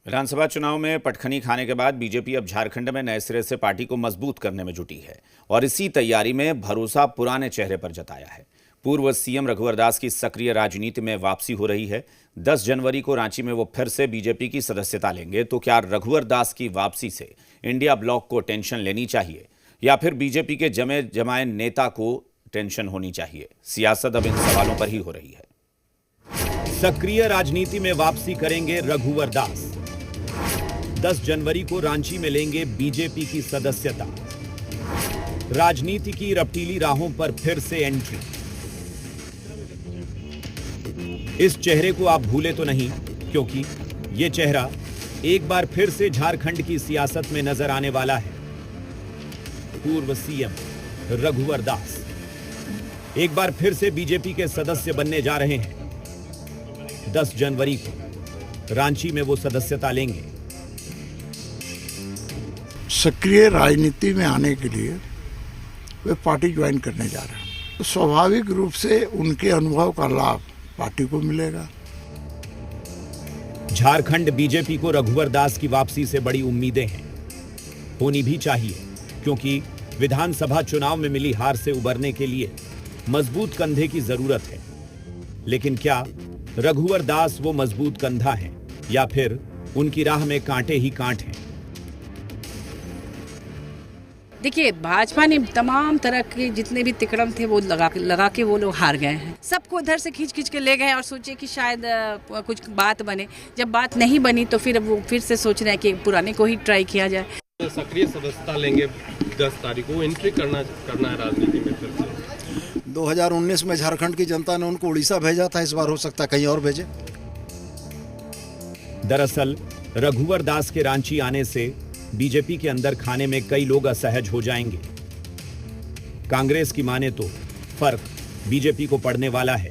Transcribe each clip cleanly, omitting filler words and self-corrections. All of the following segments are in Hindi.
विधानसभा चुनाव में पटखनी खाने के बाद बीजेपी अब झारखंड में नए सिरे से पार्टी को मजबूत करने में जुटी है और इसी तैयारी में भरोसा पुराने चेहरे पर जताया है। पूर्व सीएम रघुवर दास की सक्रिय राजनीति में वापसी हो रही है। 10 जनवरी को रांची में वो फिर से बीजेपी की सदस्यता लेंगे। तो क्या रघुवर दास की वापसी से इंडिया ब्लॉक को टेंशन लेनी चाहिए या फिर बीजेपी के जमे जमाए नेता को टेंशन होनी चाहिए? सियासत अब इन सवालों पर ही हो रही है। सक्रिय राजनीति में वापसी करेंगे रघुवर दास। 10 जनवरी को रांची में लेंगे बीजेपी की सदस्यता। राजनीति की रपटीली राहों पर फिर से एंट्री। इस चेहरे को आप भूले तो नहीं, क्योंकि यह चेहरा एक बार फिर से झारखंड की सियासत में नजर आने वाला है। पूर्व सीएम रघुवर दास एक बार फिर से बीजेपी के सदस्य बनने जा रहे हैं। 10 जनवरी को रांची में वो सदस्यता लेंगे। सक्रिय राजनीति में आने के लिए वे पार्टी ज्वाइन करने जा रहे हैं, तो स्वाभाविक रूप से उनके अनुभव का लाभ पार्टी को मिलेगा। झारखंड बीजेपी को रघुवर दास की वापसी से बड़ी उम्मीदें हैं, होनी भी चाहिए, क्योंकि विधानसभा चुनाव में मिली हार से उबरने के लिए मजबूत कंधे की जरूरत है। लेकिन क्या रघुवर दास वो मजबूत कंधा है या फिर उनकी राह में कांटे ही कांट हैं? देखिए, भाजपा ने तमाम तरह के जितने भी तिकड़म थे वो लगा के वो लोग हार गए हैं। सबको उधर से खींच के ले गए और सोचे कि शायद कुछ बात बने। जब बात नहीं बनी तो फिर वो फिर से सोच रहे हैं कि पुराने को ही ट्राई किया जाए। सक्रिय सदस्यता लेंगे 10 तारीख को, एंट्री करना है राजनीति में फिर से। 2019 में झारखंड की जनता ने उनको उड़ीसा भेजा था, इस बार हो सकता है कहीं और भेजे। दरअसल रघुवर दास के रांची आने से बीजेपी के अंदर खाने में कई लोग असहज हो जाएंगे। कांग्रेस की माने तो फर्क बीजेपी को पड़ने वाला है।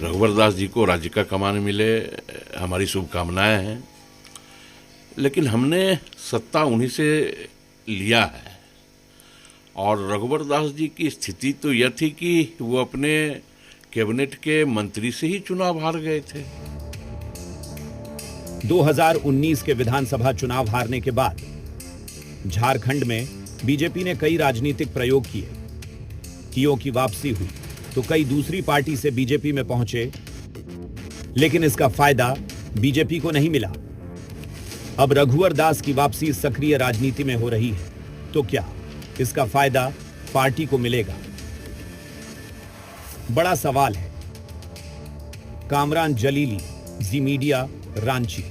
रघुवर दास जी को राज्य का कमान मिले, हमारी शुभकामनाएं हैं, लेकिन हमने सत्ता उन्हीं से लिया है। और रघुवर दास जी की स्थिति तो यह थी कि वो अपने कैबिनेट के मंत्री से ही चुनाव हार गए थे। 2019 के विधानसभा चुनाव हारने के बाद झारखंड में बीजेपी ने कई राजनीतिक प्रयोग किए। कियों की वापसी हुई तो कई दूसरी पार्टी से बीजेपी में पहुंचे, लेकिन इसका फायदा बीजेपी को नहीं मिला। अब रघुवर दास की वापसी सक्रिय राजनीति में हो रही है, तो क्या इसका फायदा पार्टी को मिलेगा? बड़ा सवाल है। कामरान जलीली, जी मीडिया, रांची।